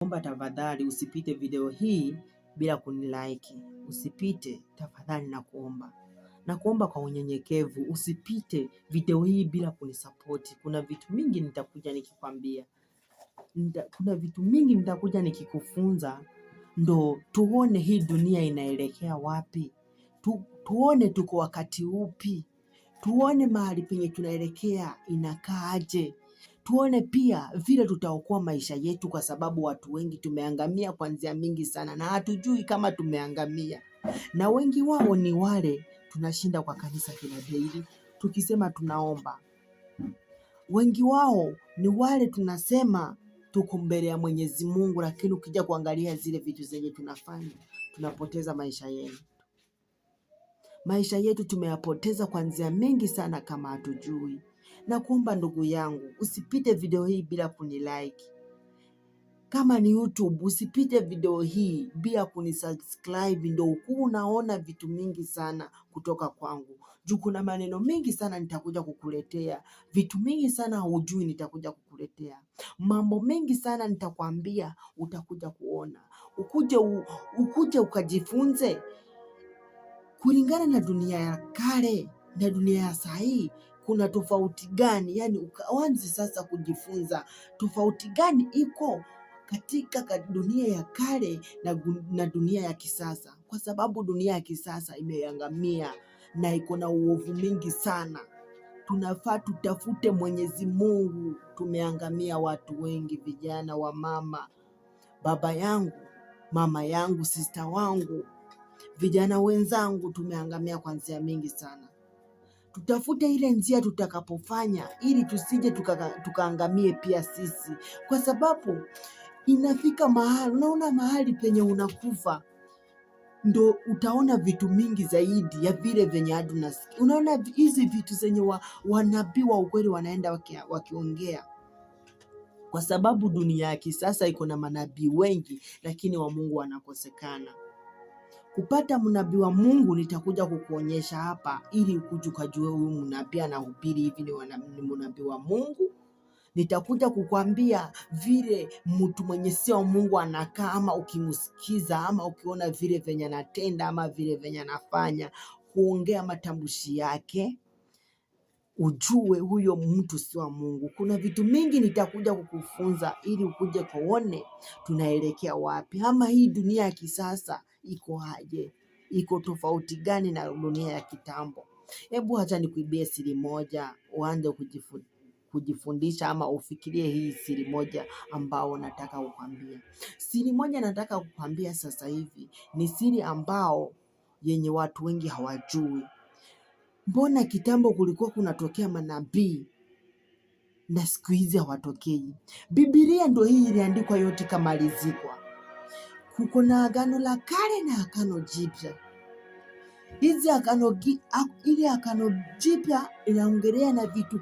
Naomba tafadhali usipite video hii bila kunilike. Usipite tafadhali, nakuomba kwa unyenyekevu, usipite video hii bila kunisapoti. Kuna vitu mingi nitakuja nikikwambia, kuna vitu mingi nitakuja nikikufunza, ndo tuone hii dunia inaelekea wapi, tuone tuko wakati upi, tuone mahali penye tunaelekea inakaaje, tuone pia vile tutaokoa maisha yetu, kwa sababu watu wengi tumeangamia kwa njia mingi sana na hatujui kama tumeangamia. Na wengi wao ni wale tunashinda kwa kanisa kila daily tukisema tunaomba. Wengi wao ni wale tunasema tuko mbele ya Mwenyezi Mungu, lakini ukija kuangalia zile vitu zenye tunafanya, tunapoteza maisha yetu. Maisha yetu tumeyapoteza kwa njia mengi sana kama hatujui. Na kuomba ndugu yangu, usipite video hii bila kunilike. Kama ni YouTube, usipite video hii bila kunisubscribe, ndio ukuu unaona vitu mingi sana kutoka kwangu. Juu kuna maneno mengi sana nitakuja kukuletea. Vitu mingi sana hujui nitakuja kukuletea. Mambo mengi sana nitakwambia, utakuja kuona. Ukuje ukajifunze kulingana na dunia ya kale na dunia ya sahi. Kuna tofauti gani? Yani ukaanze sasa kujifunza tofauti gani iko katika dunia ya kale na dunia ya kisasa, kwa sababu dunia ya kisasa imeangamia na iko na uovu mingi sana. Tunafaa tutafute Mwenyezi Mungu. Tumeangamia watu wengi, vijana, wa mama, baba yangu, mama yangu, sister wangu, vijana wenzangu, tumeangamia kwa njia mingi sana. Tutafute ile njia tutakapofanya ili tusije tukaangamie pia sisi, kwa sababu inafika mahali, unaona mahali penye unakufa ndo utaona vitu mingi zaidi ya vile venye hadi unasikia. Unaona hizi vitu zenye wanabii wa ukweli wanaenda wakiongea, kwa sababu dunia ya kisasa iko na manabii wengi, lakini wa Mungu wanakosekana. Kupata mnabii wa Mungu nitakuja kukuonyesha hapa, ili ukuje ukajue huyu mnabii anahubiri hivi ni mnabii wa Mungu. Nitakuja kukwambia vile mtu mwenye sio wa Mungu anakaa, ama ukimsikiza, ama ukiona vile venye anatenda, ama vile venye anafanya, kuongea matamshi yake, ujue huyo mtu sio wa Mungu. Kuna vitu mingi nitakuja kukufunza ili ukuje kuone tunaelekea wapi, ama hii dunia ya kisasa iko aje, iko tofauti gani na dunia ya kitambo. Hebu acha nikuibie siri moja, uanze kujifundisha, ama ufikirie hii siri moja ambao nataka kukwambia. Siri moja nataka kukwambia sasa hivi ni siri ambao yenye watu wengi hawajui. Mbona kitambo kulikuwa kunatokea manabii na siku hizi hawatokei? Biblia ndio hii iliandikwa yote kamalizikwa. Kuko na Agano la Kale na Agano Jipya. Ile Agano Jipya inaongelea na vitu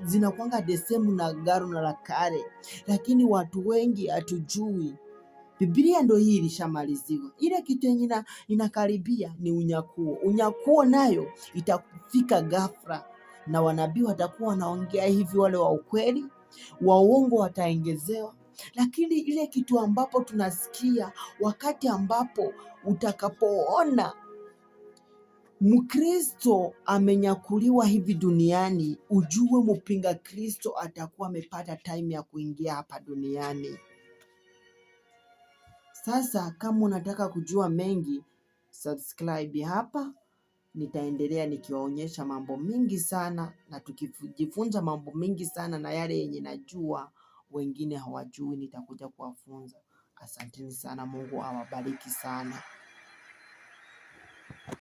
zinakuanga the same na Agano la Kale, lakini watu wengi hatujui. Biblia ndio hii ilishamaliziwa. Ile kitu yenye inakaribia ni unyakuo. Unyakuo nayo itafika ghafla, na wanabii watakuwa wanaongea hivi, wale wa ukweli, wa uongo wataongezewa. Lakini ile kitu ambapo tunasikia, wakati ambapo utakapoona Mkristo amenyakuliwa hivi duniani, ujue mpinga Kristo atakuwa amepata time ya kuingia hapa duniani. Sasa kama unataka kujua mengi, subscribe hapa. Nitaendelea nikiwaonyesha mambo mingi sana, na tukijifunza mambo mingi sana, na yale yenye najua wengine hawajui nitakuja kuwafunza. Asanteni sana, Mungu awabariki sana.